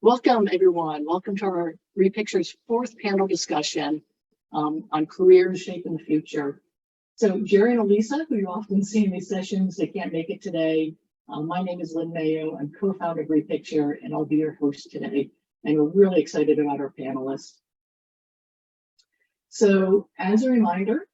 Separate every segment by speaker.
Speaker 1: Welcome, everyone. Welcome to our Repicture's fourth panel discussion on careers shaping the future. So Jerry and Elisa, who you often see in these sessions, they can't make it today. My name is Lynn Mayo. I'm co-founder of Repicture, and I'll be your host today. And we're really excited about our panelists. So as a reminder,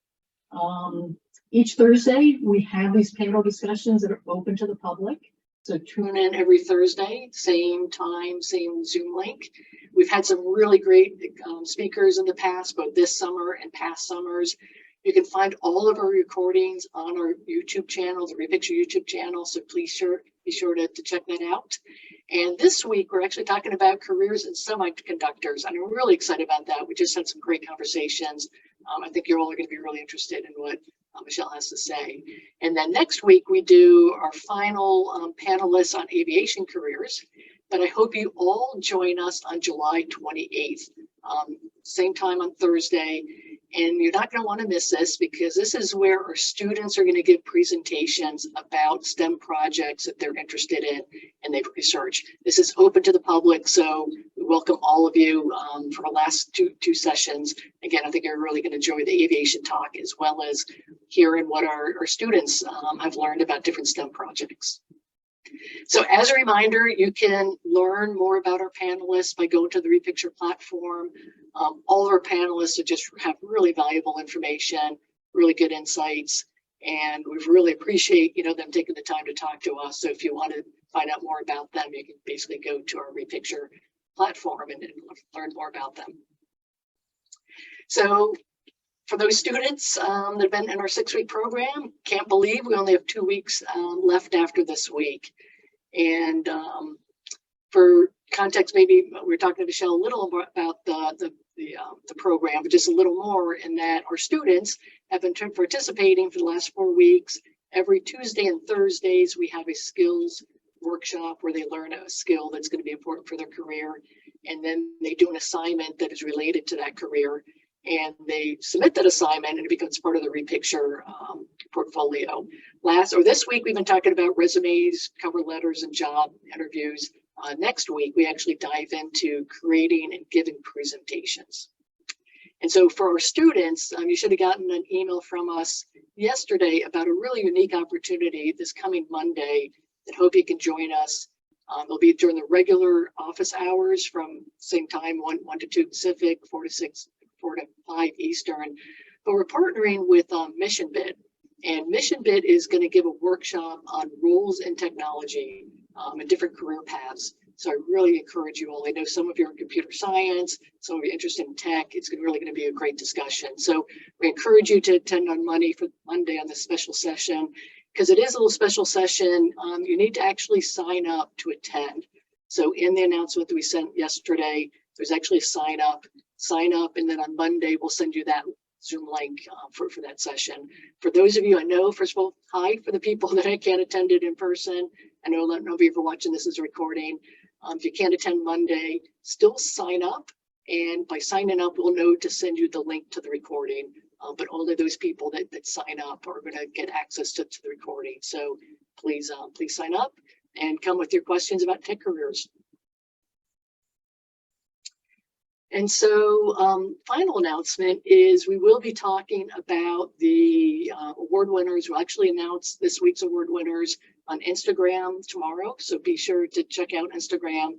Speaker 1: each Thursday, we have these panel discussions that are open to the public. So tune in every Thursday, same time, same Zoom link. We've had some really great speakers in the past, both this summer and past summers. You can find all of our recordings on our YouTube channel, the Repicture YouTube channel, so please be sure to check that out. And this week, we're actually talking about careers in semiconductors. I'm really excited about that. We just had some great conversations. I think you're all going to be really interested in what Michel has to say. And then next week, we do our final panelists on aviation careers. But I hope you all join us on July 28th, same time on Thursday. And you're not going to want to miss this because this is where our students are going to give presentations about STEM projects that they're interested in and they've researched. This is open to the public, so we welcome all of you for the last two sessions. Again, I think you're really going to enjoy the aviation talk as well as hearing what our students have learned about different STEM projects. So as a reminder, you can learn more about our panelists by going to the Repicture platform. All of our panelists just have really valuable information, really good insights, and we really appreciate them taking the time to talk to us. So if you want to find out more about them, you can basically go to our Repicture platform and learn more about them. So for those students that have been in our 6-week program, can't believe we only have 2 weeks left after this week. And for context, maybe we're talking to Michel a little more about the program, but just a little more in that our students have been participating for the last 4 weeks. Every Tuesday and Thursdays, we have a skills workshop where they learn a skill that's going to be important for their career. And then they do an assignment that is related to that career. And they submit that assignment and it becomes part of the Repicture portfolio. This week, we've been talking about resumes, cover letters, and job interviews. Next week, we actually dive into creating and giving presentations. And so for our students, you should have gotten an email from us yesterday about a really unique opportunity this coming Monday that hope you can join us. It'll be during the regular office hours from same time, 1 to 2 Pacific, 4 to 5 Eastern. But we're partnering with Mission Bid. And Mission Bid is going to give a workshop on roles in technology and different career paths. So I really encourage you all. I know some of you are in computer science, some of you are interested in tech. It's really going to be a great discussion. So we encourage you to attend on Monday on this special session. Because it is a little special session, you need to actually sign up to attend. So in the announcement that we sent yesterday, there's actually a sign up, and then on Monday, we'll send you that Zoom link for that session. For those of you I know, first of all, hi for the people that I can't attend it in person. I know none of you are watching this as a recording. If you can't attend Monday, still sign up. And by signing up, we'll know to send you the link to the recording. But only those people that sign up are going to get access to the recording. So please sign up and come with your questions about tech careers. And so final announcement is we will be talking about the award winners. We'll actually announce this week's award winners on Instagram tomorrow. So be sure to check out Instagram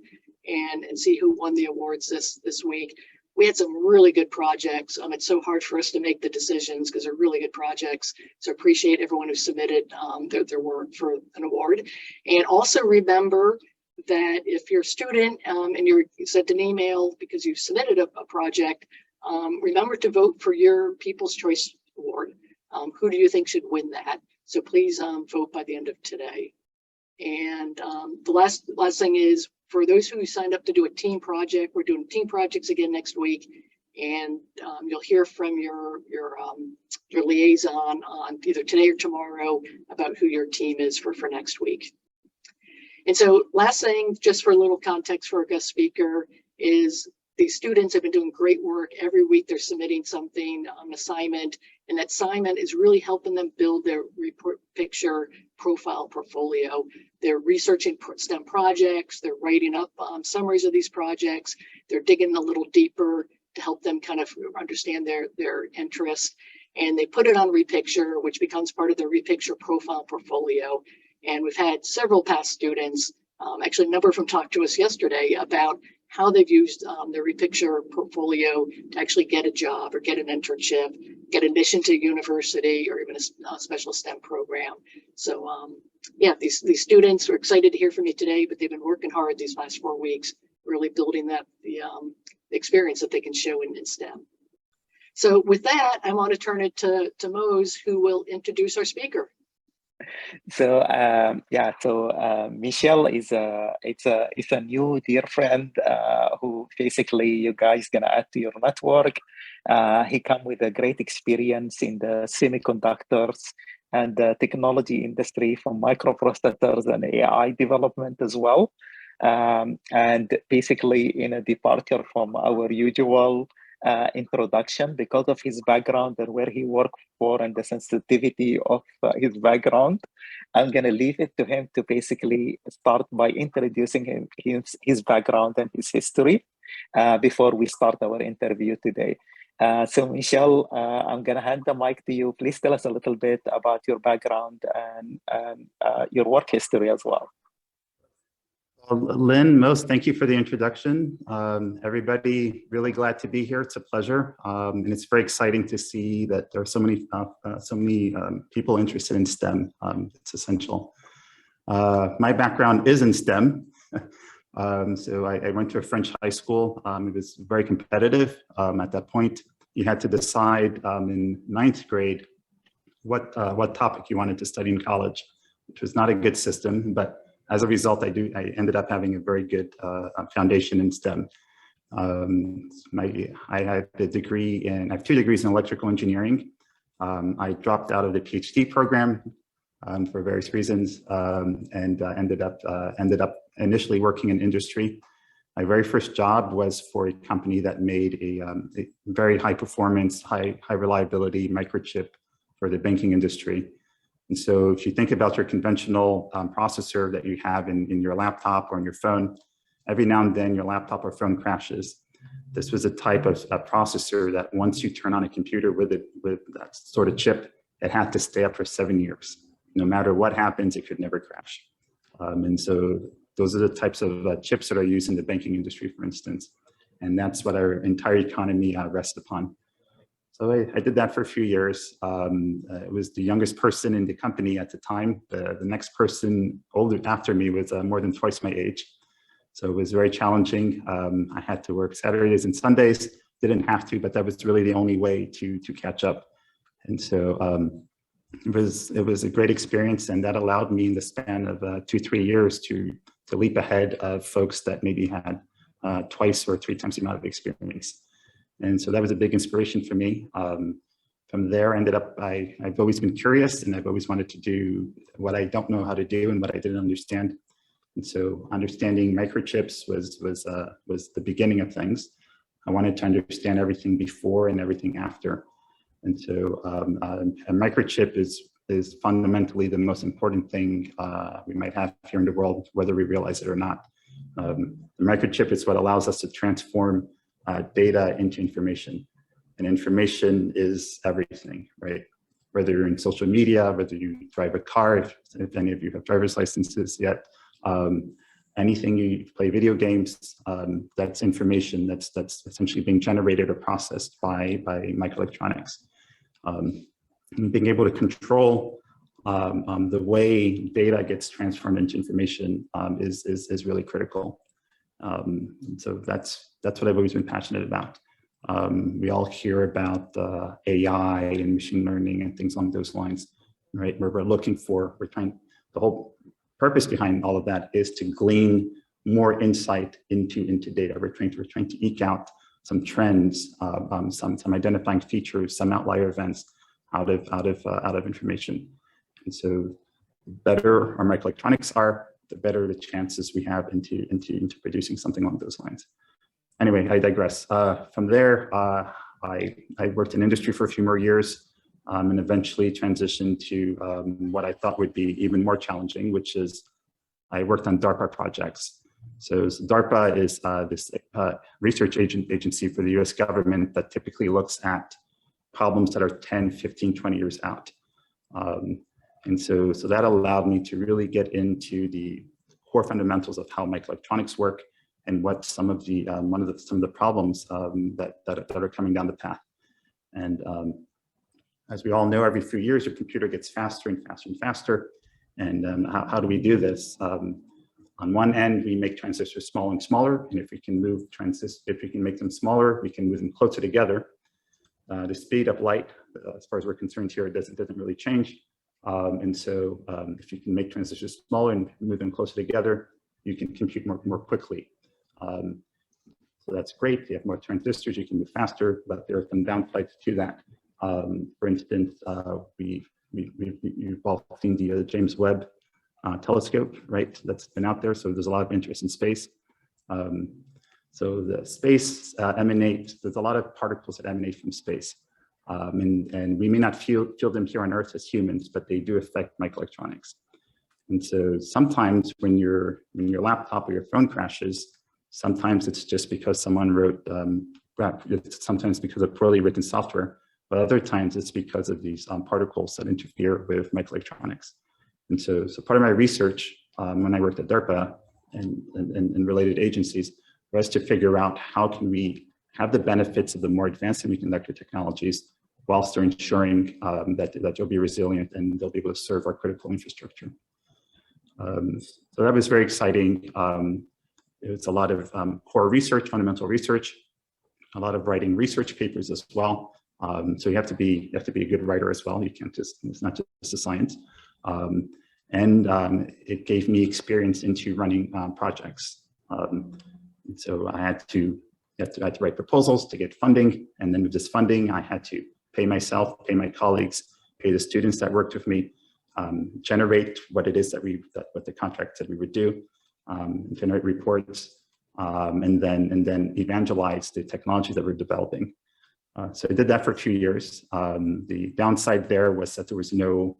Speaker 1: and see who won the awards this week. We had some really good projects. It's so hard for us to make the decisions because they're really good projects. So appreciate everyone who submitted their work for an award. And also remember that if you're a student and you're sent an email because you submitted a project, remember to vote for your People's Choice Award. Who do you think should win that? So please vote by the end of today. And the last thing is, for those who signed up to do a team project, we're doing team projects again next week. And you'll hear from your liaison on either today or tomorrow about who your team is for next week. And so last thing, just for a little context for our guest speaker, is these students have been doing great work. Every week they're submitting something, an assignment, and that assignment is really helping them build their Repicture profile portfolio. They're researching STEM projects. They're writing up summaries of these projects. They're digging a little deeper to help them kind of understand their interests. And they put it on Repicture, which becomes part of their Repicture profile portfolio. And we've had several past students, actually a number of them talked to us yesterday about how they've used their Repicture portfolio to actually get a job or get an internship, get admission to university, or even a special STEM program. So yeah, these students are excited to hear from you today, but they've been working hard these last 4 weeks, really building the experience that they can show in STEM. So with that, I want to turn it to Mose, who will introduce our speaker.
Speaker 2: So Michel is a new dear friend who basically you guys gonna add to your network. He come with a great experience in the semiconductors and the technology industry, from microprocessors and AI development as well. And basically in a departure from our usual introduction, because of his background and where he worked for and the sensitivity of his background, I'm going to leave it to him to basically start by introducing his background and his history before we start our interview today. So Michel, I'm going to hand the mic to you. Please tell us a little bit about your background and your work history as well.
Speaker 3: Lynn, Mose, thank you for the introduction. Everybody, really glad to be here. It's a pleasure, and it's very exciting to see that there are so many people interested in STEM. It's essential. My background is in STEM. So I went to a French high school. It was very competitive. At that point, you had to decide in 9th grade what topic you wanted to study in college, which was not a good system, but as a result, I ended up having a very good foundation in STEM. I had a degree I have 2 degrees in electrical engineering. I dropped out of the PhD program for various reasons, and ended up initially working in industry. My very first job was for a company that made a very high performance, high reliability microchip for the banking industry. And so if you think about your conventional processor that you have in your laptop or on your phone, every now and then your laptop or phone crashes. This was a type of processor that once you turn on a computer with that sort of chip, it had to stay up for 7 years. No matter what happens, it could never crash. And so those are the types of chips that are used in the banking industry, for instance. And that's what our entire economy rests upon. So I did that for a few years. I was the youngest person in the company at the time. The next person older after me was more than twice my age. So it was very challenging. I had to work Saturdays and Sundays. Didn't have to, but that was really the only way to catch up. And so it was a great experience, and that allowed me in the span of 2-3 years to leap ahead of folks that maybe had twice or 3 times the amount of experience. And so that was a big inspiration for me. From there, I've always been curious, and I've always wanted to do what I don't know how to do and what I didn't understand. And so understanding microchips was the beginning of things. I wanted to understand everything before and everything after. And so a microchip is fundamentally the most important thing we might have here in the world, whether we realize it or not. The microchip is what allows us to transform data into information, and information is everything, right? Whether you're in social media, whether you drive a car, if any of you have driver's licenses yet, anything, you play video games, that's information that's essentially being generated or processed by microelectronics. Being able to control the way data gets transformed into information is really critical. So that's what I've always been passionate about. We all hear about AI and machine learning and things along those lines, right? Where the whole purpose behind all of that is to glean more insight into data. We're trying to eke out some trends, some identifying features, some outlier events out of information. And so the better our microelectronics are, the better the chances we have into producing something along those lines. Anyway, I digress. From there, I worked in industry for a few more years, and eventually transitioned to what I thought would be even more challenging, which is I worked on Darpa projects. So Darpa is this research agency for the US government that typically looks at problems that are 10, 15, 20 years out. And so that allowed me to really get into the core fundamentals of how microelectronics work and what some of the problems that are coming down the path. And as we all know, every few years your computer gets faster and faster and faster. And how do we do this? On one end, we make transistors smaller and smaller, and if we can make them smaller, we can move them closer together. The speed of light, as far as we're concerned here, it doesn't really change. And so if you can make transistors smaller and move them closer together, you can compute more quickly. So that's great. If you have more transistors, you can move faster, but there are some downsides to that. For instance, you've all seen the James Webb telescope, right? That's been out there. So there's a lot of interest in space. So the space emanates, there's a lot of particles that emanate from space. And we may not feel them here on Earth as humans, but they do affect microelectronics. And so sometimes when your laptop or your phone crashes, sometimes it's just because someone wrote, sometimes because of poorly written software, but other times it's because of these particles that interfere with microelectronics. And so part of my research when I worked at Darpa and related agencies was to figure out how can we have the benefits of the more advanced semiconductor technologies whilst they're ensuring that they'll be resilient and they'll be able to serve our critical infrastructure. So that was very exciting. It's a lot of core research, fundamental research, a lot of writing research papers as well. So you have to be a good writer as well. You can't just, it's not just a science. It gave me experience into running projects. And so I had to write proposals to get funding. And then with this funding, I had to pay myself, pay my colleagues, pay the students that worked with me, generate what it is what the contract said we would do, generate reports, and then evangelize the technology that we're developing. So I did that for a few years. The downside there was that there was no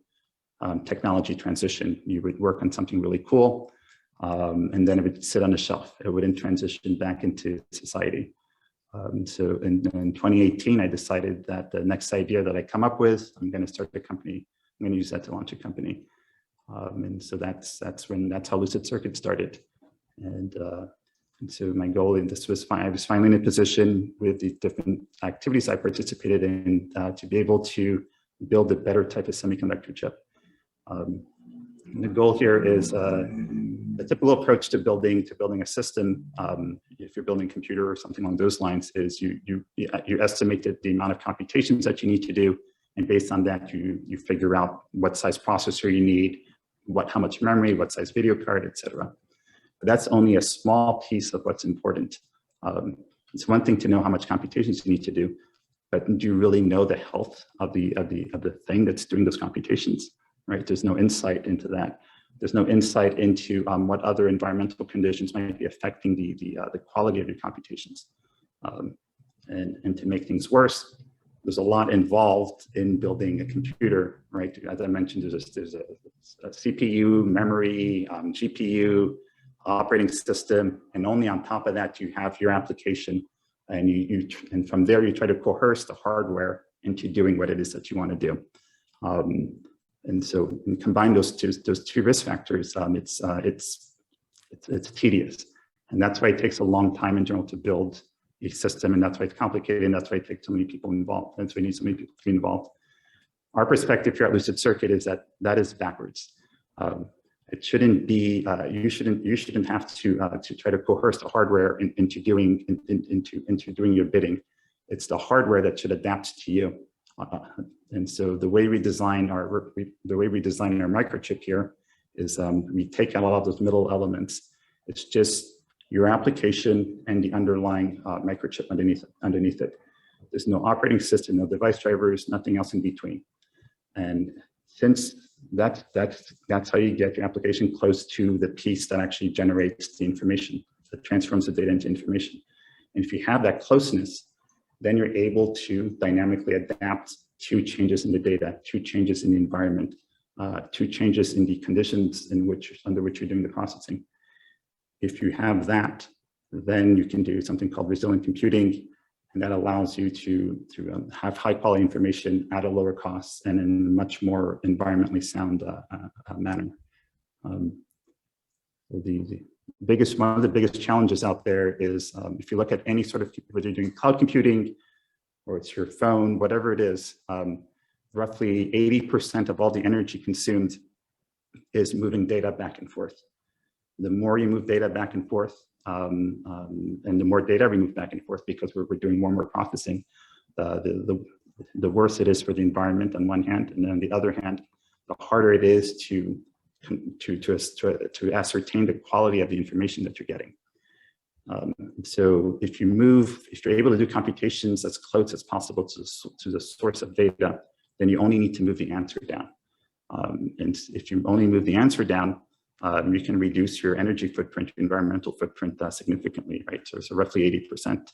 Speaker 3: technology transition. You would work on something really cool, and then it would sit on the shelf. It wouldn't transition back into society. So in 2018, I decided that the next idea that I come up with, I'm going to start a company. I'm going to use that to launch a company. And so that's how Lucid Circuit started. And so my goal in this was I was finally in a position with the different activities I participated in to be able to build a better type of semiconductor chip. And the goal here is the typical approach to building a system. If you're building a computer or something along those lines, is you estimate the amount of computations that you need to do, and based on that, you figure out what size processor you need, how much memory, what size video card, etc. But that's only a small piece of what's important. It's one thing to know how much computations you need to do, but do you really know the health of the thing that's doing those computations? Right? There's no insight into that. There's no insight into what other environmental conditions might be affecting the quality of your computations. And to make things worse, there's a lot involved in building a computer, right? As I mentioned, there's a CPU, memory, GPU, operating system, and only on top of that you have your application, and from there you try to coerce the hardware into doing what it is that you want to do. And so when you combine those two risk factors, it's tedious, and that's why it takes a long time in general to build a system, and that's why it's complicated, and that's why it takes so many people involved. That's why you need so many people to be involved. Our perspective here at Lucid Circuit is that is backwards. It shouldn't be. You shouldn't have to try to coerce the hardware into doing your bidding. It's the hardware that should adapt to you. And so the way we design our microchip here is we take out a lot of those middle elements. It's just your application and the underlying microchip underneath it. There's no operating system, no device drivers, nothing else in between. And since that's how you get your application close to the piece that actually generates the information, that transforms the data into information. And if you have that closeness, then you're able to dynamically adapt to changes in the data, to changes in the environment, to changes in the conditions under which you're doing the processing. If you have that, then you can do something called resilient computing, and that allows you to have high quality information at a lower cost and in a much more environmentally sound manner. One of the biggest challenges out there is if you look at any sort of, whether you're doing cloud computing or it's your phone, whatever it is, roughly 80% of all the energy consumed is moving data back and forth. The more you move data back and forth, and the more data we move back and forth because we're doing more and more processing, the worse it is for the environment on one hand, and then on the other hand, the harder it is to ascertain the quality of the information that you're getting. So if you're able to do computations as close as possible to the source of data, then you only need to move the answer down. And if you only move the answer down, you can reduce your energy footprint, your environmental footprint significantly, right? So roughly 80%.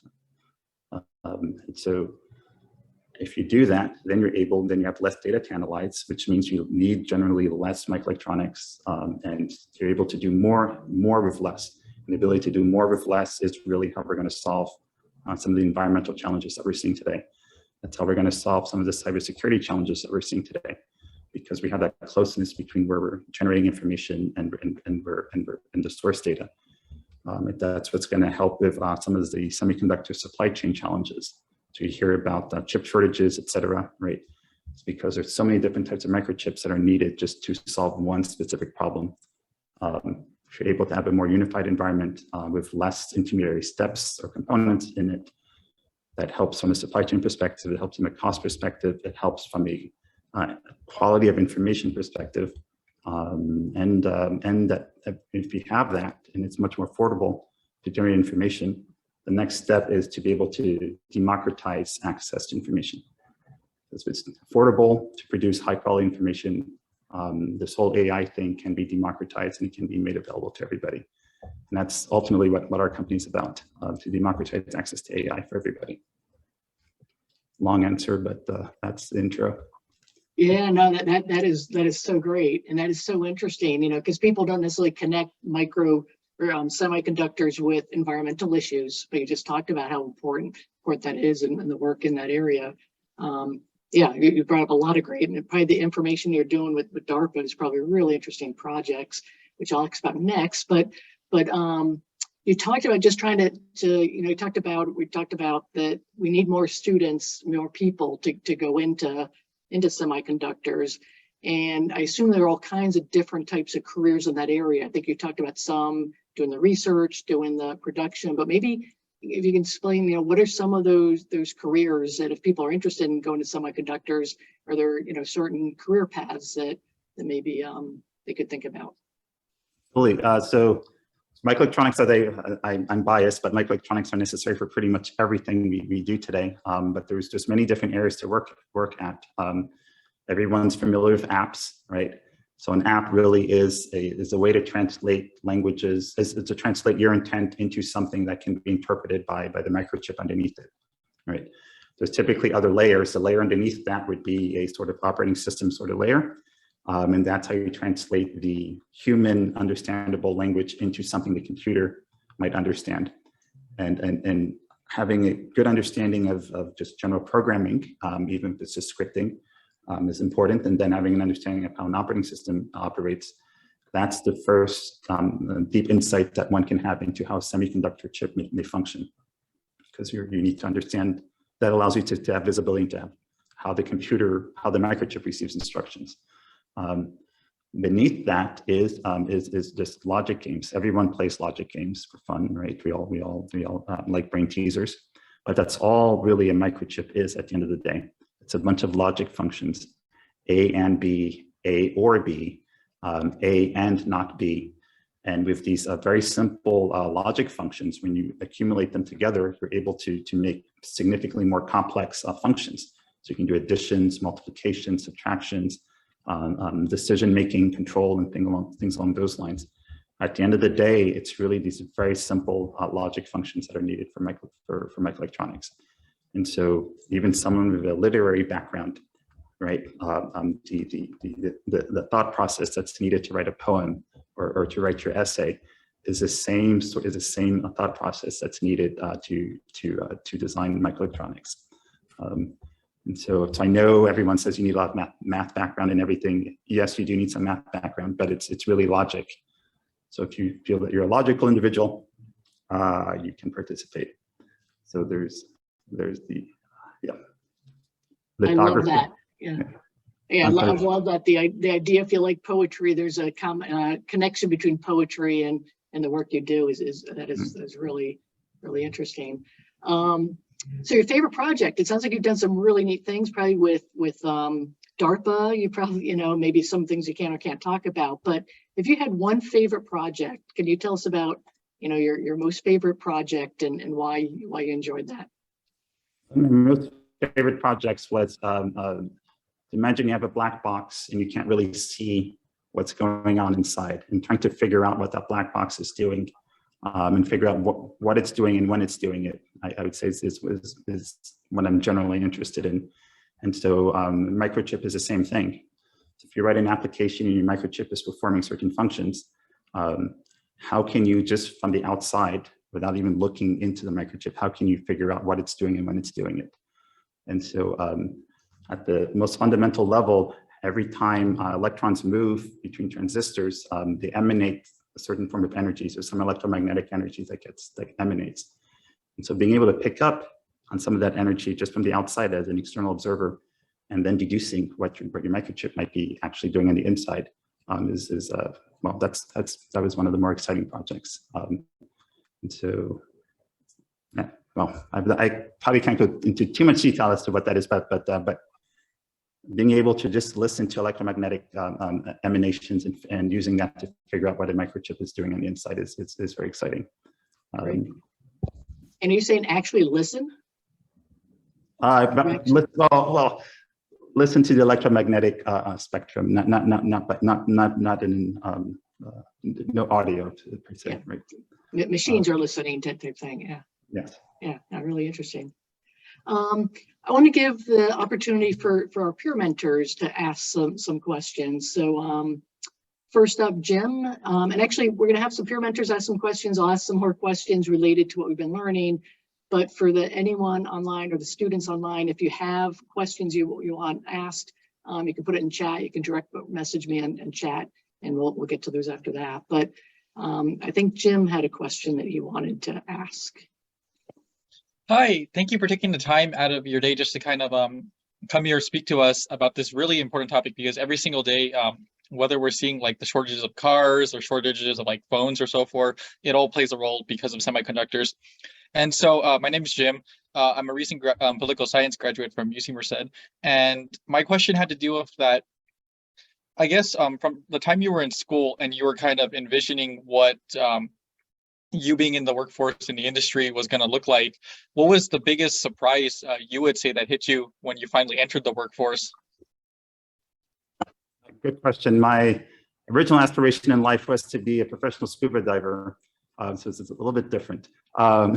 Speaker 3: So if you do that, then you have less data to analyze, which means you need generally less microelectronics, and you're able to do more with less. And the ability to do more with less is really how we're going to solve some of the environmental challenges that we're seeing today. That's how we're going to solve some of the cybersecurity challenges that we're seeing today, because we have that closeness between where we're generating information and the source data. That's what's going to help with some of the semiconductor supply chain challenges. So you hear about chip shortages, et cetera, right? It's because there's so many different types of microchips that are needed just to solve one specific problem. If you're able to have a more unified environment with less intermediary steps or components in it, that helps from a supply chain perspective, it helps from a cost perspective, it helps from a quality of information perspective, and that if you have that and it's much more affordable to generate information, the next step is to be able to democratize access to information. If it's affordable to produce high quality information, this whole AI thing can be democratized and it can be made available to everybody. And that's ultimately what our company is about, to democratize access to AI for everybody. Long answer, but that's the intro.
Speaker 1: Yeah, no, that is so great, and that is so interesting, you know, because people don't necessarily connect semiconductors with environmental issues, but you just talked about how important that is and the work in that area. Yeah, you brought up a lot of great, and probably the information you're doing with DARPA is probably really interesting projects, which I'll ask about next. But you talked about just trying to you know, we talked about that we need more students, more people to go into semiconductors. And I assume there are all kinds of different types of careers in that area. I think you talked about some doing the research, doing the production, but maybe if you can explain, you know, what are some of those careers that if people are interested in going to semiconductors, are there, you know, certain career paths that maybe they could think about?
Speaker 3: Fully. So microelectronics, I'm biased, but microelectronics are necessary for pretty much everything we do today. But there's just many different areas to work at. Everyone's familiar with apps, right? So an app really is a way to translate languages, is to translate your intent into something that can be interpreted by the microchip underneath it, right? There's typically other layers. The layer underneath that would be a sort of operating system sort of layer. And that's how you translate the human understandable language into something the computer might understand. And having a good understanding of just general programming, even if it's just scripting, is important. And then having an understanding of how an operating system operates, that's the first deep insight that one can have into how a semiconductor chip may function. Because you need to understand, that allows you to have visibility into how the microchip receives instructions. Beneath that is just logic games. Everyone plays logic games for fun, right? We all like brain teasers, but that's all really a microchip is at the end of the day. It's a bunch of logic functions, A and B, A or B, A and not B. And with these very simple logic functions, when you accumulate them together, you're able to make significantly more complex functions. So you can do additions, multiplications, subtractions, decision-making, control, and things along those lines. At the end of the day, it's really these very simple logic functions that are needed for microelectronics. And so even someone with a literary background right? The thought process that's needed to write a poem or to write your essay is the same thought process that's needed to design microelectronics. And so I know everyone says you need a lot of math background and everything. Yes, you do need some math background, but it's really logic. So if you feel that you're a logical individual, you can participate. So there's the
Speaker 1: I love that. Yeah. Yeah, I love that. The idea, if you like poetry, there's a connection between poetry and the work you do is really, really interesting. So your favorite project, it sounds like you've done some really neat things, probably with DARPA. You probably, maybe some things you can or can't talk about, but if you had one favorite project, can you tell us about, your most favorite project and why you enjoyed that?
Speaker 3: My most favorite projects was, imagine you have a black box and you can't really see what's going on inside, and trying to figure out what that black box is doing, and figure out what it's doing and when it's doing it. I would say is what I'm generally interested in. And so microchip is the same thing. So if you write an application and your microchip is performing certain functions, how can you just from the outside, without even looking into the microchip, how can you figure out what it's doing and when it's doing it? And so at the most fundamental level, every time electrons move between transistors, they emanate a certain form of energy. So some electromagnetic energy that emanates. And so being able to pick up on some of that energy just from the outside as an external observer, and then deducing what your microchip might be actually doing on the inside, well, that was one of the more exciting projects. And so, yeah, well, I probably can't go into too much detail as to what that is, but being able to just listen to electromagnetic emanations and using that to figure out what a microchip is doing on the inside is very exciting.
Speaker 1: Right. And are you saying actually listen?
Speaker 3: Well, listen to the electromagnetic spectrum, not in no audio per se, yeah. Right?
Speaker 1: Machines are listening type thing. Yeah.
Speaker 3: Yes.
Speaker 1: Yeah. Really interesting. I want to give the opportunity for our peer mentors to ask some questions. So first up, Jim, and actually we're going to have some peer mentors ask some questions. I'll ask some more questions related to what we've been learning. But for anyone online or the students online, if you have questions you want asked, you can put it in chat. You can direct message me and chat, and we'll get to those after that. But I think Jim had a question that he wanted to ask.
Speaker 4: Hi, thank you for taking the time out of your day just to kind of come here, speak to us about this really important topic, because every single day, whether we're seeing like the shortages of cars or shortages of like phones or so forth, it all plays a role because of semiconductors. And so my name is Jim. I'm a recent political science graduate from UC Merced. And my question had to do with that, I guess, from the time you were in school and you were kind of envisioning what you being in the workforce in the industry was going to look like, what was the biggest surprise you would say that hit you when you finally entered the workforce?
Speaker 3: Good question. My original aspiration in life was to be a professional scuba diver. So it's a little bit different. So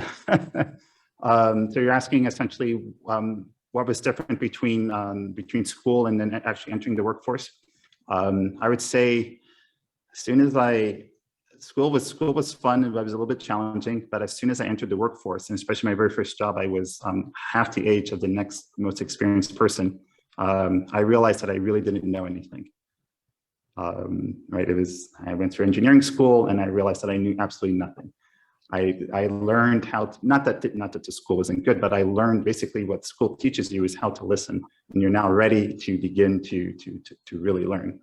Speaker 3: you're asking essentially what was different between school and then actually entering the workforce. I would say as soon as school was fun, it was a little bit challenging, but as soon as I entered the workforce, and especially my very first job, I was half the age of the next most experienced person. I realized that I really didn't know anything. Right, I went through engineering school and I realized that I knew absolutely nothing. I learned how to, not that the school wasn't good, but I learned basically what school teaches you is how to listen, and you're now ready to begin to really learn.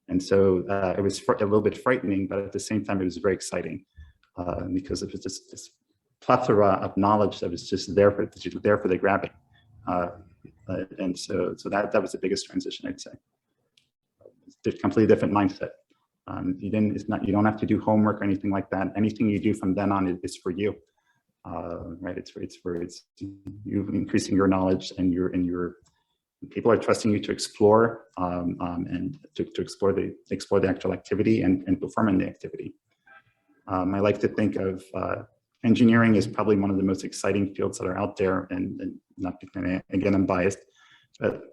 Speaker 3: And so it was a little bit frightening, but at the same time, it was very exciting because it was just this plethora of knowledge that was just there for the grabbing. And so that was the biggest transition, I'd say. It's a completely different mindset. You don't have to do homework or anything like that. Anything you do from then on is for you, right? It's you increasing your knowledge, and your people are trusting you to explore and to explore the actual activity and perform in the activity. I like to think of engineering is probably one of the most exciting fields that are out there, and not, again, I'm biased,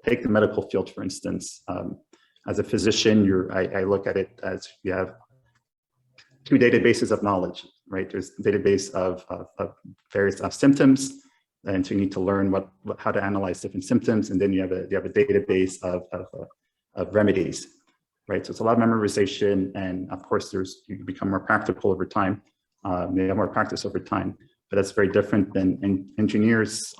Speaker 3: take the medical field, for instance. As a physician, I look at it as you have two databases of knowledge, right? There's a database of various symptoms, and so you need to learn how to analyze different symptoms, and then you have a database of remedies, right? So it's a lot of memorization, and of course, you become more practical over time. You have more practice over time, but that's very different than engineers.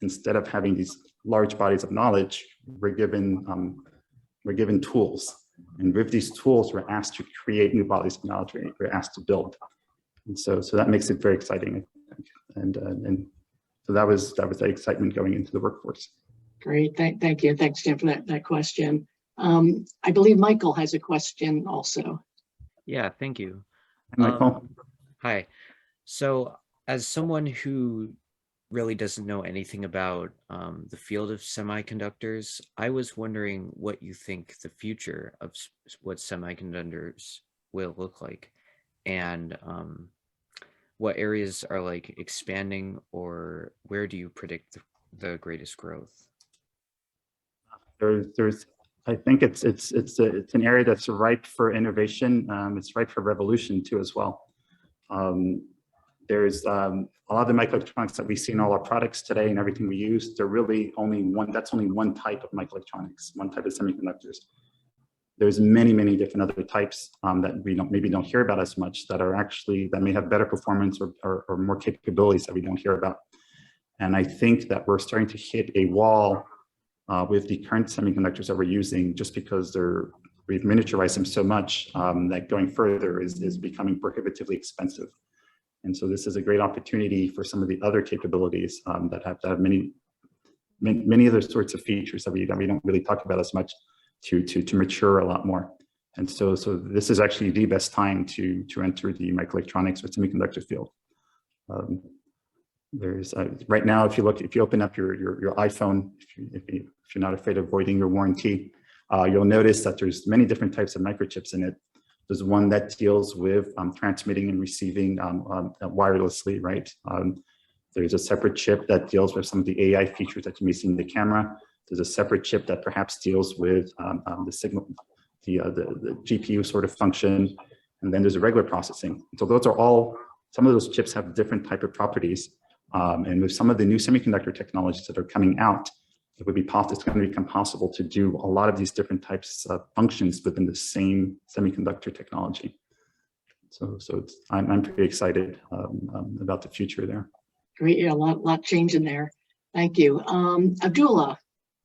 Speaker 3: Instead of having these large bodies of knowledge, we're given tools, and with these tools, we're asked to create new bodies of knowledge. We're asked to build, and so that makes it very exciting. And so that was the excitement going into the workforce.
Speaker 1: Great, thank you. Thanks, Jim, for that question. I believe Michael has a question also.
Speaker 5: Yeah, thank you.
Speaker 3: Michael?
Speaker 5: Hi. So as someone who really doesn't know anything about the field of semiconductors, I was wondering what you think the future of what semiconductors will look like, and what areas are like expanding, or where do you predict the greatest growth?
Speaker 3: I think it's an area that's ripe for innovation. It's ripe for revolution too as well. There's a lot of the microelectronics that we see in all our products today and everything we use, they're really that's only one type of microelectronics, one type of semiconductors. There's many different other types that we maybe don't hear about as much, that may have better performance or more capabilities that we don't hear about. And I think that we're starting to hit a wall with the current semiconductors that we're using, just because we've miniaturized them so much that going further is becoming prohibitively expensive. And so this is a great opportunity for some of the other capabilities that have many other sorts of features that we don't really talk about as much to mature a lot more. And so this is actually the best time to enter the microelectronics or semiconductor field. There's right now, if you open up your iPhone, if you're not afraid of voiding your warranty, you'll notice that there's many different types of microchips in it. There's one that deals with transmitting and receiving wirelessly, right? There's a separate chip that deals with some of the AI features that you may see in the camera. There's a separate chip that perhaps deals with the signal, the GPU sort of function, and then there's a regular processing. So those are some of those chips have different type of properties, and with some of the new semiconductor technologies that are coming out, it's going to become possible to do a lot of these different types of functions within the same semiconductor technology. So I'm pretty excited about the future there.
Speaker 1: Great, yeah, a lot changing there. Thank you. Abdullah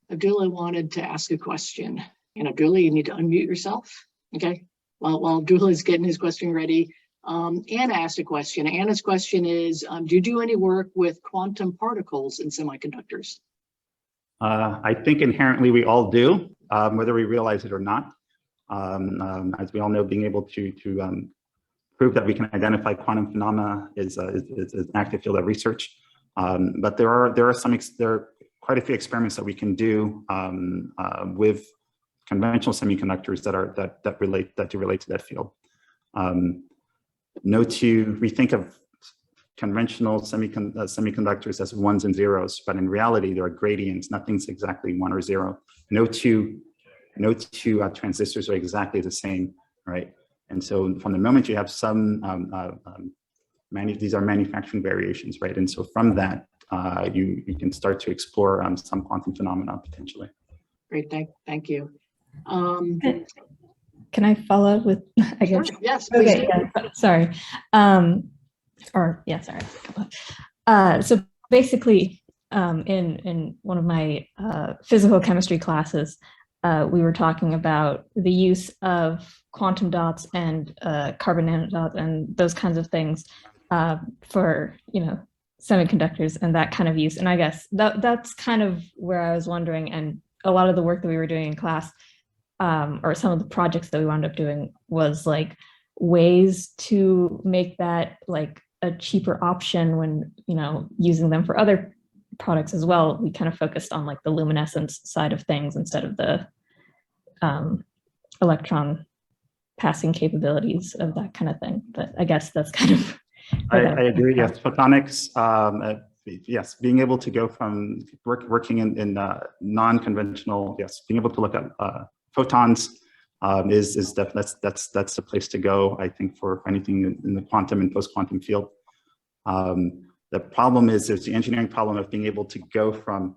Speaker 1: wanted to ask a question. And Abdullah, you need to unmute yourself. Okay. While Abdullah is getting his question ready, Anna asked a question. Anna's question is, do you do any work with quantum particles in semiconductors?
Speaker 3: I think inherently we all do, whether we realize it or not. As we all know, being able to prove that we can identify quantum phenomena is an active field of research. But there are quite a few experiments that we can do with conventional semiconductors that relate to that field. We think of conventional semiconductors as ones and zeros, but in reality, there are gradients. Nothing's exactly 1 or 0. No two transistors are exactly the same, right? And so from the moment you have some, these are manufacturing variations, right? And so from that, you can start to explore some quantum phenomena potentially.
Speaker 1: Great, thank you.
Speaker 6: Can I follow up with, I guess?
Speaker 1: Sure. Yes, please.
Speaker 6: Okay, yeah, sorry. So basically, in one of my physical chemistry classes, we were talking about the use of quantum dots and carbon nanodots and those kinds of things for, semiconductors and that kind of use. And I guess that's kind of where I was wondering, and a lot of the work that we were doing in class, or some of the projects that we wound up doing, was like ways to make that like a cheaper option when, using them for other products as well. We kind of focused on like the luminescence side of things instead of the electron passing capabilities of that kind of thing. But I guess that's kind of
Speaker 3: I agree. Yes, photonics. yes, being able to go from working in non-conventional, yes, being able to look at photons is that's the place to go, I think, for anything in the quantum and post-quantum field. The problem is there's the engineering problem of being able to go from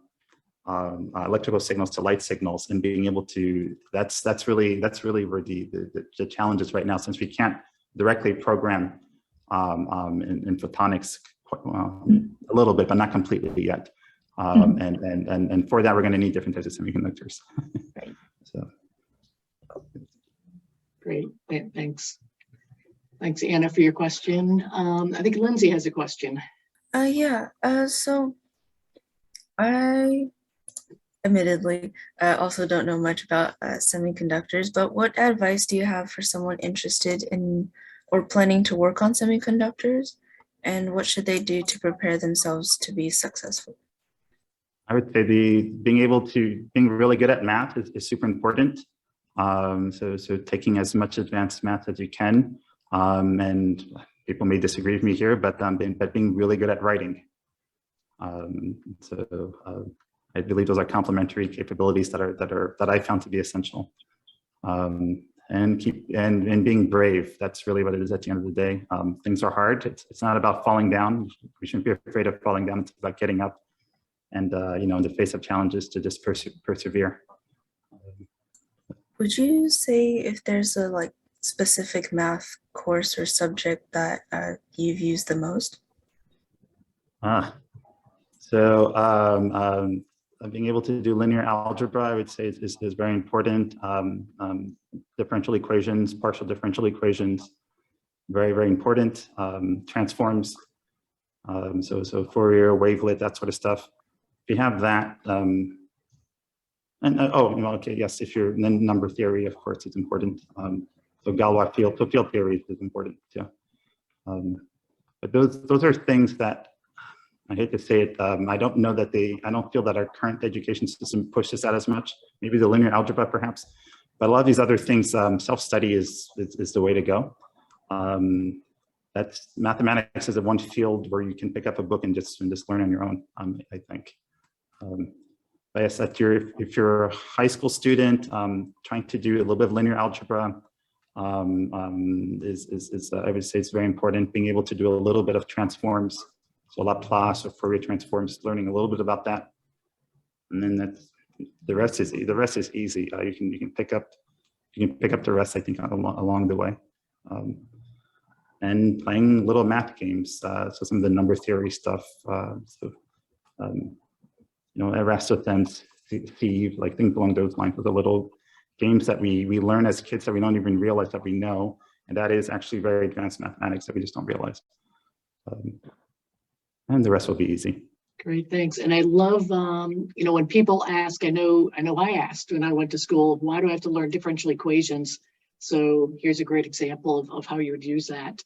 Speaker 3: electrical signals to light signals, and being able to, that's really where the challenge is right now, since we can't directly program in photonics, a little bit, but not completely yet. And for that, we're going to need different types of semiconductors.
Speaker 6: Right.
Speaker 3: So.
Speaker 1: Great, thanks. Thanks, Anna, for your question. I think Lindsay has a question.
Speaker 7: Yeah, so I admittedly also don't know much about semiconductors, but what advice do you have for someone interested in or planning to work on semiconductors, and what should they do to prepare themselves to be successful?
Speaker 3: I would say being really good at math is super important. So taking as much advanced math as you can, and people may disagree with me here, but being really good at writing. I believe those are complementary capabilities that I found to be essential. And being brave. That's really what it is at the end of the day. Things are hard. It's not about falling down. We shouldn't be afraid of falling down. It's about getting up, and in the face of challenges, to just persevere.
Speaker 7: Would you say if there's a specific math course or subject that you've used the most?
Speaker 3: Being able to do linear algebra, I would say, is very important. Differential equations, partial differential equations, very, very important. Transforms, so Fourier, wavelet, that sort of stuff. If you have that, yes, if you're in number theory, of course, it's important. So Galois field theory is important, yeah. But those are things that, I hate to say it, I don't feel that our current education system pushes that as much. Maybe the linear algebra, perhaps, but a lot of these other things, self-study is the way to go. That's mathematics is the one field where you can pick up a book and just learn on your own. I think. But yes, if you're a high school student trying to do a little bit of linear algebra, I would say it's very important. Being able to do a little bit of transforms. So Laplace or Fourier transforms, learning a little bit about that, and then the rest is easy. You can pick up the rest, I think, along the way, and playing little math games. So some of the number theory stuff. Aristotle's Thief, like things along those lines, with the little games that we learn as kids that we don't even realize that we know, and that is actually very advanced mathematics that we just don't realize. And the rest will be easy.
Speaker 1: Great, thanks. And I love, when people ask, I know I asked when I went to school, why do I have to learn differential equations? So here's a great example of how you would use that.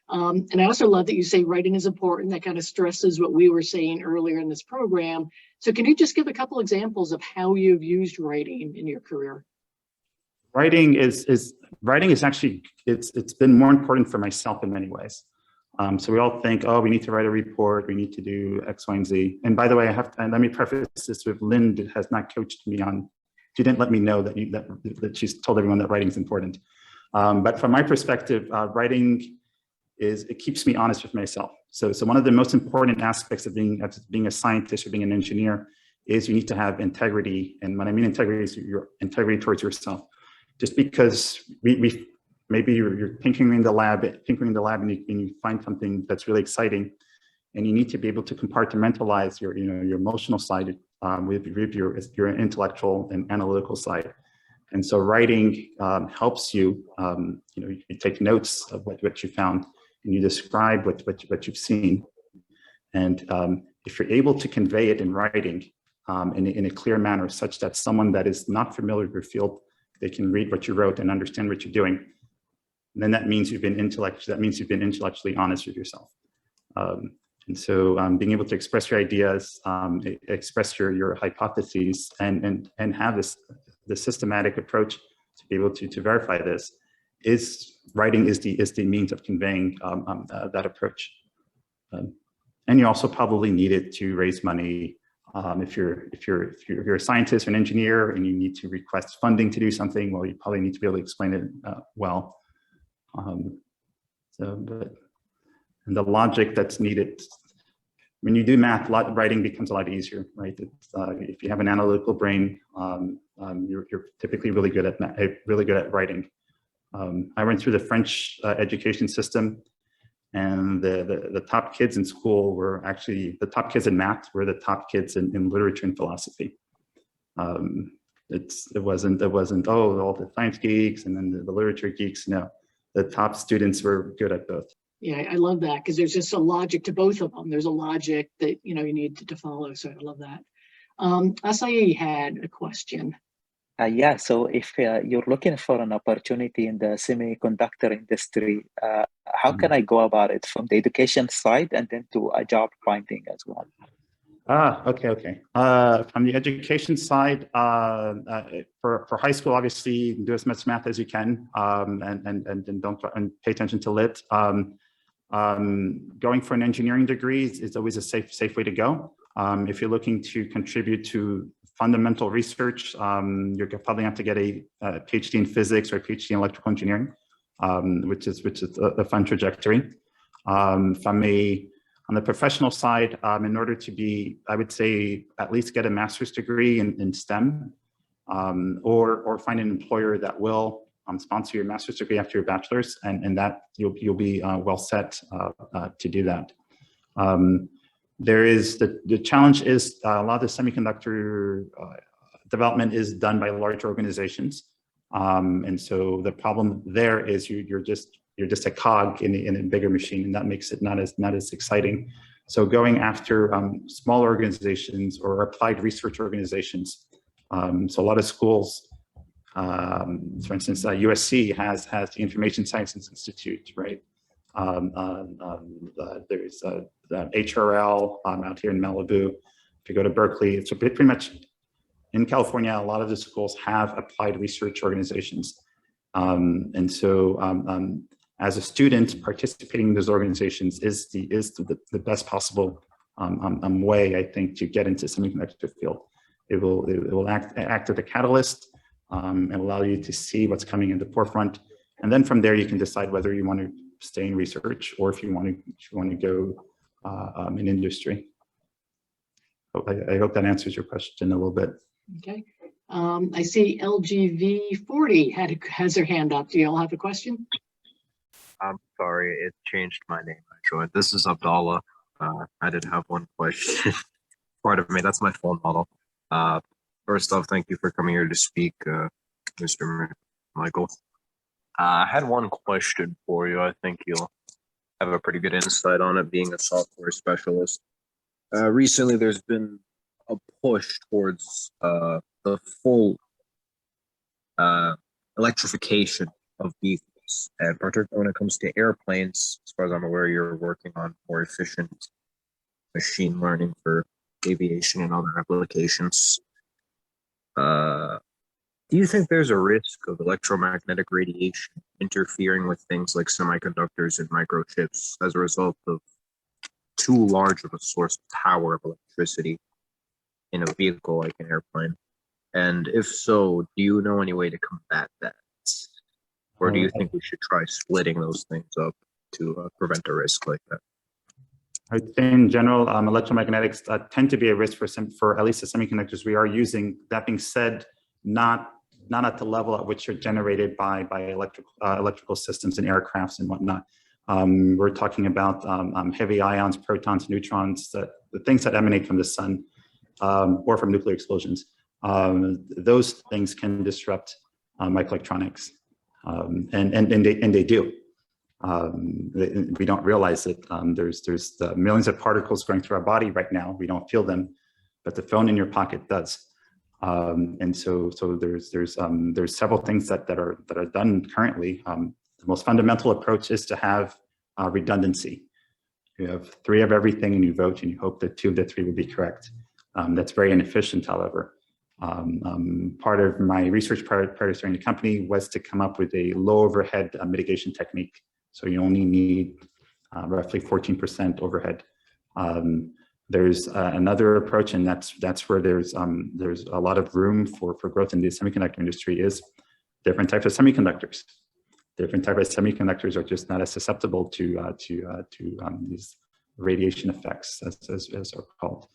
Speaker 1: And I also love that you say writing is important. That kind of stresses what we were saying earlier in this program. So can you just give a couple examples of how you've used writing in your career?
Speaker 3: Writing is actually, it's been more important for myself in many ways. So we all think, oh, we need to write a report, we need to do X, Y, and Z. And by the way, let me preface this with Lynn has not coached me on, she didn't let me know that she's told everyone that writing is important. But from my perspective, writing it keeps me honest with myself. So one of the most important aspects of being a scientist or being an engineer is you need to have integrity. And when I mean integrity, is your integrity towards yourself. Just because maybe you're tinkering in the lab and you find something that's really exciting, and you need to be able to compartmentalize your emotional side with your intellectual and analytical side. And so writing helps you. You take notes of what you found, and you describe what you've seen. And if you're able to convey it in writing in a clear manner, such that someone that is not familiar with your field, they can read what you wrote and understand what you're doing, then that means you've been intellectually honest with yourself. And so being able to express your ideas, express your hypotheses, and have the systematic approach to be able to verify this, writing is the means of conveying that approach. and you also probably need it to raise money. If you're a scientist or an engineer and you need to request funding to do something, well, you probably need to be able to explain it well. And the logic that's needed, when you do math, writing becomes a lot easier, right? If you have an analytical brain, you're typically really good at writing. I went through the French education system, and the top kids in school were actually the top kids in math were the top kids in literature and philosophy. It wasn't all the science geeks and then the literature geeks. No, the top students were good at both.
Speaker 1: Yeah, I love that because there's just a logic to both of them. There's a logic that you need to follow. So I love that. Asai had a question.
Speaker 2: Yeah, so if you're looking for an opportunity in the semiconductor industry, how can I go about it from the education side and then to a job finding as well?
Speaker 3: Okay. From the education side, for high school, obviously do as much math as you can, and don't pay attention to lit. Going for an engineering degree is always a safe way to go. If you're looking to contribute to fundamental research, you're probably have to get a PhD in physics or a PhD in electrical engineering, which is a fun trajectory. On the professional side, in order to be, I would say, at least get a master's degree in STEM, or find an employer that will sponsor your master's degree after your bachelor's, and that you'll be well set to do that. There is the challenge is a lot of the semiconductor development is done by large organizations, and so the problem there is you're just a cog in a bigger machine, and that makes it not as exciting. So going after small organizations or applied research organizations. So a lot of schools, for instance, USC has the Information Sciences Institute, right? There's HRL out here in Malibu. If you go to Berkeley, it's pretty much in California. A lot of the schools have applied research organizations, and so as a student, participating in those organizations is the best possible way, I think, to get into the semiconductor field. It will act as a catalyst and allow you to see what's coming in the forefront, and then from there you can decide whether you want to stay in research or if you want to go in industry. I hope that answers your question a little bit.
Speaker 1: Okay. I see LGV40 has her hand up. Do you all have a question?
Speaker 8: I'm sorry, it changed my name actually. This is Abdallah. I did have one question. Pardon me, that's my phone model. First off, thank you for coming here to speak, Mr. Michael. I had one question for you. I think you'll have a pretty good insight on it, being a software specialist. Recently, there's been a push towards the full electrification of vehicles. And particularly when it comes to airplanes, as far as I'm aware, you're working on more efficient machine learning for aviation and other applications. Do you think there's a risk of electromagnetic radiation interfering with things like semiconductors and microchips as a result of too large of a source of power of electricity in a vehicle like an airplane? And if so, do you know any way to combat that? Or do you think we should try splitting those things up to prevent a risk like that?
Speaker 3: I'd say in general, electromagnetics tend to be a risk for at least the semiconductors we are using. That being said, not at the level at which they're generated by electrical systems and aircrafts and whatnot. We're talking about heavy ions, protons, neutrons, the things that emanate from the sun or from nuclear explosions. Those things can disrupt microelectronics. And they do. We don't realize it. There's millions of particles going through our body right now. We don't feel them, but the phone in your pocket does. And so there's several things that are done currently. The most fundamental approach is to have redundancy. You have 3 of everything and you vote and you hope that 2 of the 3 will be correct. That's very inefficient, however. Part of my research prior to starting the company was to come up with a low overhead mitigation technique. So you only need roughly 14% overhead. There's another approach, and that's where there's a lot of room for growth in the semiconductor industry, is different types of semiconductors. Different types of semiconductors are just not as susceptible to these radiation effects, as are called.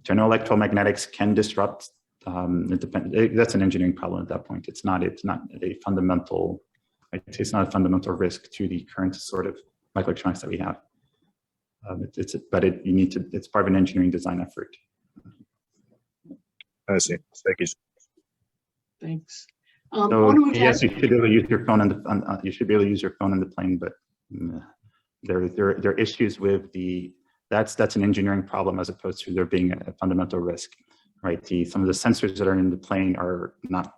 Speaker 3: General electromagnetics can disrupt. That's an engineering problem at that point. It's not a fundamental. It's not a fundamental risk to the current sort of microelectronics that we have. It's part of an engineering design effort.
Speaker 8: I see. Thank you.
Speaker 1: Thanks.
Speaker 3: So yes, you should be able to use your phone you should be able to use your phone on the plane, but there are issues with that's an engineering problem as opposed to there being a fundamental risk, right? Some of the sensors that are in the plane are not,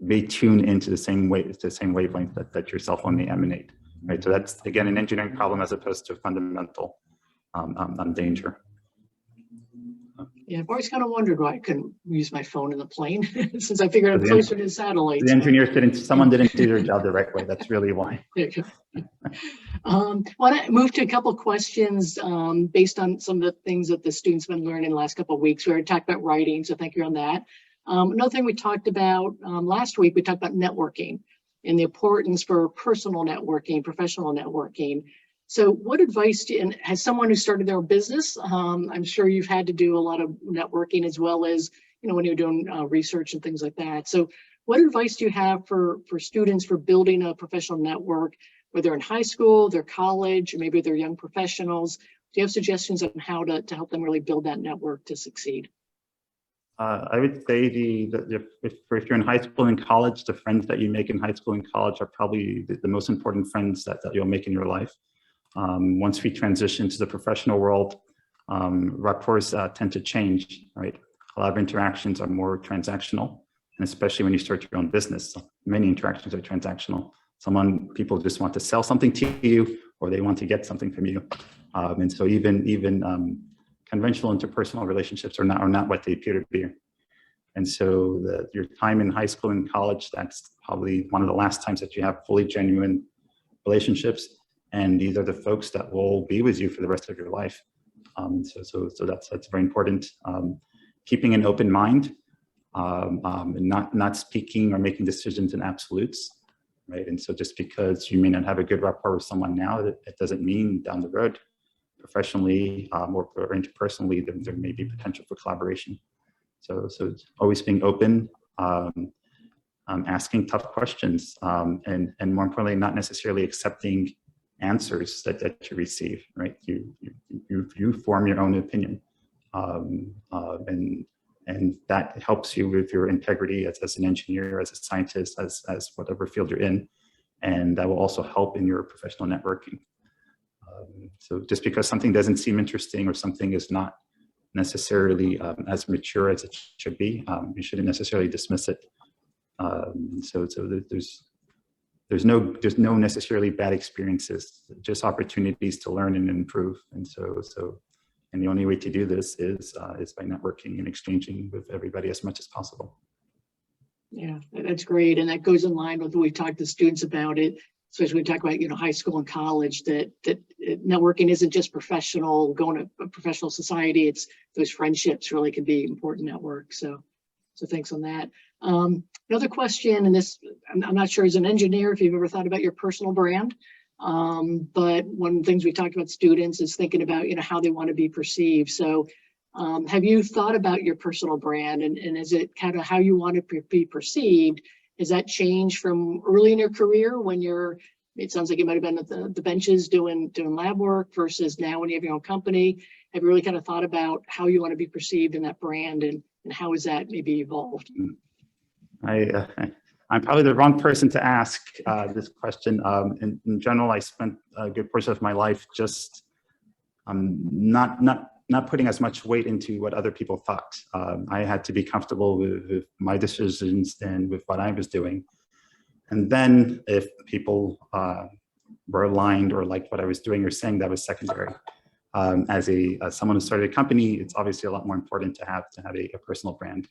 Speaker 3: they tune into the same wavelength that your cell phone may emanate, right? So that's again an engineering problem as opposed to a fundamental danger.
Speaker 1: Yeah, I've always kind of wondered why I couldn't use my phone in the plane, since I figured I'm closer to satellites.
Speaker 3: The engineers someone didn't do their job the right way. That's really why.
Speaker 1: Want to move to a couple of questions based on some of the things that the students have been learning the last couple of weeks. We already talked about writing, so thank you on that. Another thing we talked about last week, we talked about networking and the importance for personal networking, professional networking. So what advice do you, and as someone who started their own business, I'm sure you've had to do a lot of networking as well as, when you're doing research and things like that. So what advice do you have for students for building a professional network, whether they're in high school, they're college, or maybe they're young professionals? Do you have suggestions on how to help them really build that network to succeed?
Speaker 3: I would say if you're in high school and college, the friends that you make in high school and college are probably the most important friends that you'll make in your life. Once we transition to the professional world, rapports tend to change, right? A lot of interactions are more transactional, and especially when you start your own business, many interactions are transactional. People just want to sell something to you, or they want to get something from you, and so even conventional interpersonal relationships are not what they appear to be. And so your time in high school and college, that's probably one of the last times that you have fully genuine relationships. And these are the folks that will be with you for the rest of your life. So that's very important. Keeping an open mind, and not speaking or making decisions in absolutes, right? And so just because you may not have a good rapport with someone now, it doesn't mean down the road, professionally or interpersonally, there may be potential for collaboration. So always being open, asking tough questions, and more importantly, not necessarily accepting answers that you receive, right? You form your own opinion, and that helps you with your integrity as an engineer, as a scientist, as whatever field you're in, and that will also help in your professional networking. So just because something doesn't seem interesting or something is not necessarily as mature as it should be, you shouldn't necessarily dismiss it. So there's no necessarily bad experiences, just opportunities to learn and improve. And the only way to do this is by networking and exchanging with everybody as much as possible.
Speaker 1: Yeah, that's great. And that goes in line with what we talked to students about it, especially when we talk about, high school and college, that networking isn't just professional, going to a professional society. It's those friendships really can be important network. So thanks on that. Another question, and this, I'm not sure as an engineer if you've ever thought about your personal brand, but one of the things we talked about students is thinking about, how they want to be perceived. So have you thought about your personal brand, and is it kind of how you want to be perceived? Has that changed from early in your career when it sounds like you might have been at the benches doing lab work versus now when you have your own company? Have you really kind of thought about how you want to be perceived in that brand, and how has that maybe evolved?
Speaker 3: I'm probably the wrong person to ask this question. In general, I spent a good portion of my life just not putting as much weight into what other people thought. I had to be comfortable with my decisions and with what I was doing. And then if people were aligned or liked what I was doing or saying, that was secondary. As someone who started a company, it's obviously a lot more important to have a personal brand.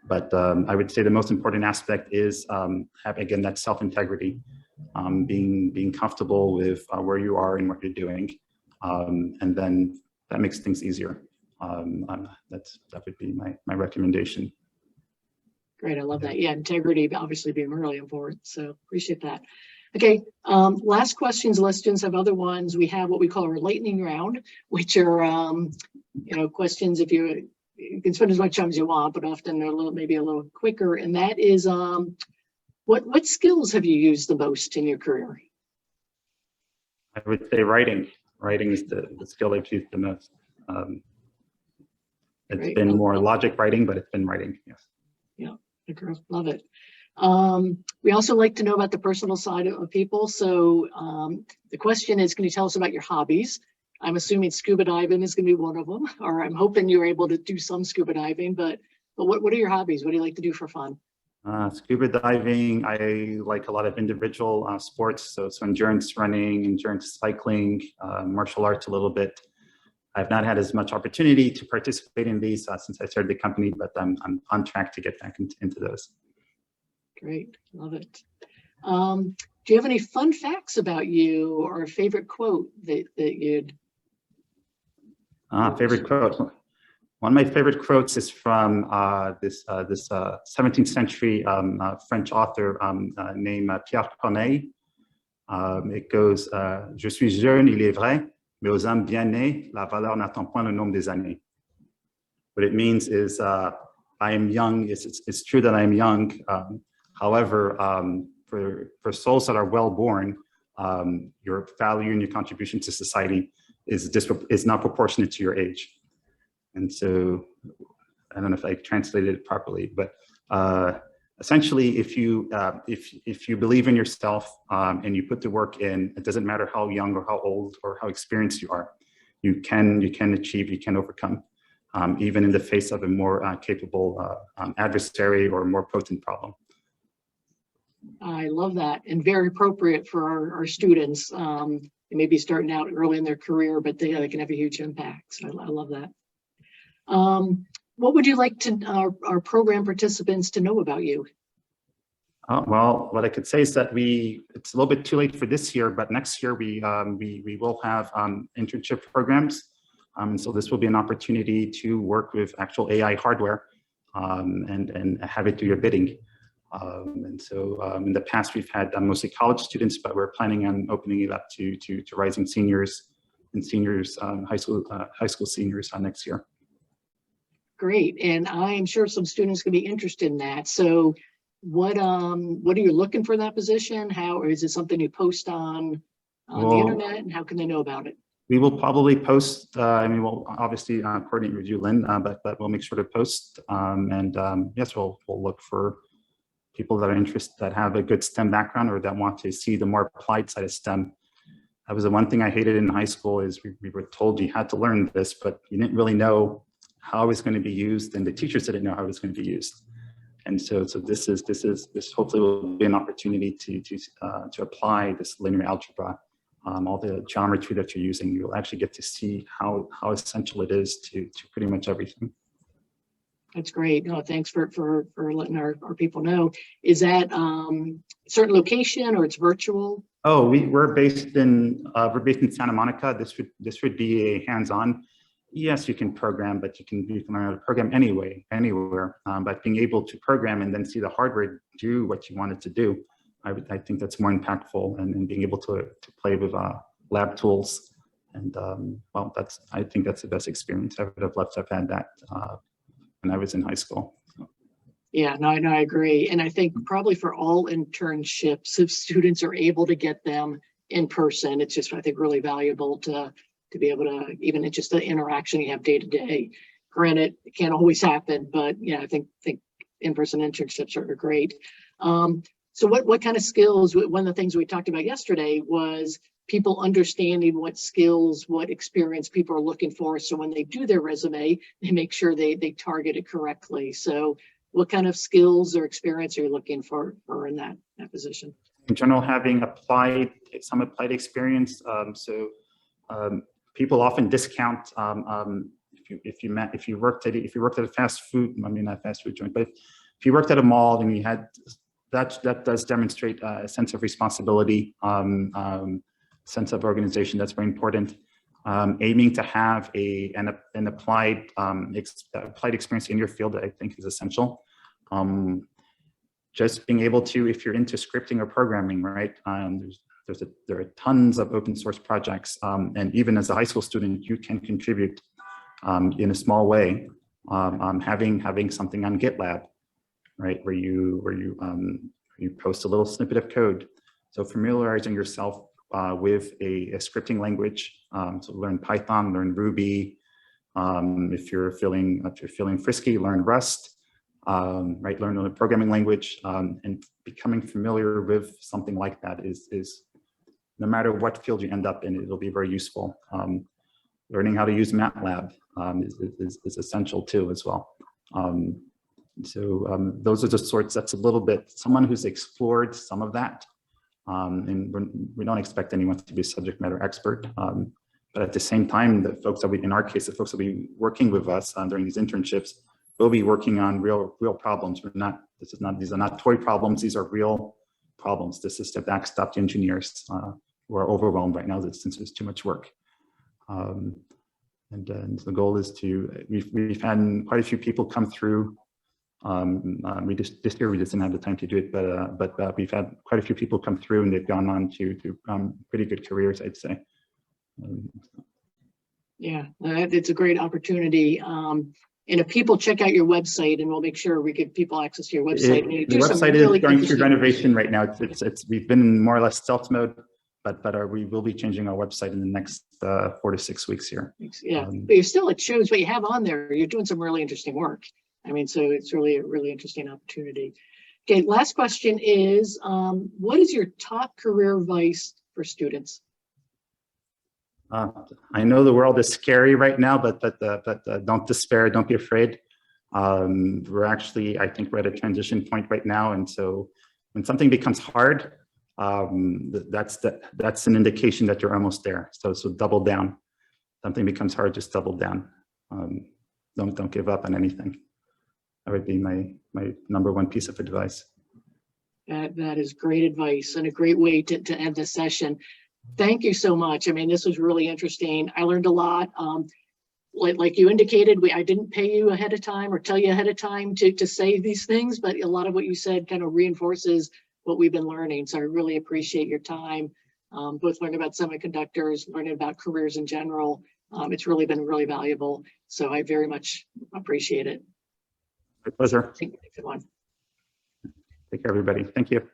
Speaker 3: But I would say the most important aspect is have, again, that self-integrity, being comfortable with where you are and what you're doing, and then that makes things easier. That would be my recommendation.
Speaker 1: Great, I love that. Yeah, integrity obviously being really important, so appreciate that. Okay, last questions, unless students have other ones. We have what we call our lightning round, which are questions if you can spend as much time as you want, but often they're maybe a little quicker. And that is, what skills have you used the most in your career?
Speaker 3: I would say writing. Writing is the skill I've used the most. It's been more logic writing, but it's been writing, yes.
Speaker 1: Yeah, love it. We also like to know about the personal side of people. So the question is, can you tell us about your hobbies? I'm assuming scuba diving is going to be one of them, or I'm hoping you're able to do some scuba diving, but what are your hobbies? What do you like to do for fun?
Speaker 3: Scuba diving, I like a lot of individual sports, so endurance running, endurance cycling, martial arts a little bit. I've not had as much opportunity to participate in these since I started the company, but I'm on track to get back into those.
Speaker 1: Great, love it. Do you have any fun facts about you or a favorite quote that you'd?
Speaker 3: Favorite quote. One of my favorite quotes is from this 17th century French author named Pierre Corneille. It goes, Je suis jeune, il est vrai, mais aux âmes bien nées, la valeur n'attend point le nombre des années. What it means is, I am young. It's true that I am young. However, for souls that are well born, your value and your contribution to society is not proportionate to your age. And so, I don't know if I translated it properly, but essentially, if you believe in yourself and you put the work in, it doesn't matter how young or how old or how experienced you are, you can achieve, you can overcome, even in the face of a more capable adversary or a more potent problem.
Speaker 1: I love that, and very appropriate for our students. They may be starting out early in their career, but they can have a huge impact. So I love that. What would you like our program participants to know about you?
Speaker 3: Well, what I could say is that it's a little bit too late for this year, but next year we will have internship programs. And so this will be an opportunity to work with actual AI hardware and have it do your bidding. And so in the past, we've had mostly college students, but we're planning on opening it up to rising seniors and seniors, high school seniors next year.
Speaker 1: Great, and I'm sure some students can be interested in that. So what are you looking for that position? How, or is it something you post on the internet, and how can they know about it?
Speaker 3: We will probably post, I mean, we'll obviously coordinate with you, Lynn, but we'll make sure to post. Yes, we'll look for people that are interested, that have a good STEM background or that want to see the more applied side of STEM. That was the one thing I hated in high school, is we were told you had to learn this, but you didn't really know how it was going to be used, and the teachers didn't know how it was going to be used. And so this hopefully will be an opportunity to apply this linear algebra, all the geometry that you're using. You'll actually get to see how essential it is to pretty much everything.
Speaker 1: That's great. No, thanks for letting our people know. Is that certain location, or it's virtual?
Speaker 3: Oh, we're based in Santa Monica. This would be a hands-on. Yes, you can program, but you can learn how to program anywhere. But being able to program and then see the hardware do what you want it to do, I think that's more impactful, and being able to play with lab tools. And well, I think that's the best experience I would have loved to have had that when I was in high school.
Speaker 1: Yeah, no, I agree. And I think probably for all internships, if students are able to get them in person, it's just, I think, really valuable to be able to, even it's just the interaction you have day to day. Granted, it can't always happen, but yeah, I think in-person internships are great. So what kind of skills, one of the things we talked about yesterday was people understanding what skills, what experience people are looking for. So when they do their resume, they make sure they target it correctly. So what kind of skills or experience are you looking for in that position?
Speaker 3: In general, having some applied experience. People often discount if you worked at a fast food, I mean, not fast food joint, but if you worked at a mall and you had that does demonstrate a sense of responsibility, sense of organization. That's very important. aiming to have an applied applied experience in your field that I think is essential. Just being able to, if you're into scripting or programming, right? There are tons of open source projects, and even as a high school student, you can contribute in a small way. Having something on GitLab, right, where you post a little snippet of code. So familiarizing yourself with a scripting language. So learn Python, learn Ruby. If you're feeling frisky, learn Rust. Right, learn a programming language, and becoming familiar with something like that is no matter what field you end up in, it'll be very useful. Learning how to use MATLAB is essential too as well. Those are the sorts, that's a little bit, someone who's explored some of that. And we don't expect anyone to be a subject matter expert. But at the same time, the folks that in our case, the folks that will be working with us during these internships will be working on real problems. These are not toy problems, these are real problems. This is to backstop the engineers who are overwhelmed right now since there's too much work. And the goal is we've had quite a few people come through. This year we just didn't have the time to do it, but we've had quite a few people come through and they've gone on to pretty good careers, I'd say.
Speaker 1: Yeah, it's a great opportunity. And if people check out your website, and we'll make sure we give people access to your website.
Speaker 3: The website is going through renovation right now. We've been in more or less stealth mode, but we will be changing our website in the next 4 to 6 weeks here.
Speaker 1: Yeah, but you're still, it shows what you have on there. You're doing some really interesting work. I mean, so it's really a really interesting opportunity. Okay, last question is, what is your top career advice for students?
Speaker 3: I know the world is scary right now, but don't despair, don't be afraid. We're actually, I think we're at a transition point right now. And so when something becomes hard, that's an indication that you're almost there. So double down. Something becomes hard, just double down. Don't give up on anything. That would be my #1 piece of advice.
Speaker 1: That is great advice and a great way to end this session. Thank you so much. I mean, this was really interesting. I learned a lot. Like you indicated, I didn't pay you ahead of time or tell you ahead of time to say these things, but a lot of what you said kind of reinforces what we've been learning. So I really appreciate your time, both learning about semiconductors, learning about careers in general. It's really been really valuable. So I very much appreciate it.
Speaker 3: My pleasure.
Speaker 1: Good one.
Speaker 3: Take care, everybody. Thank you.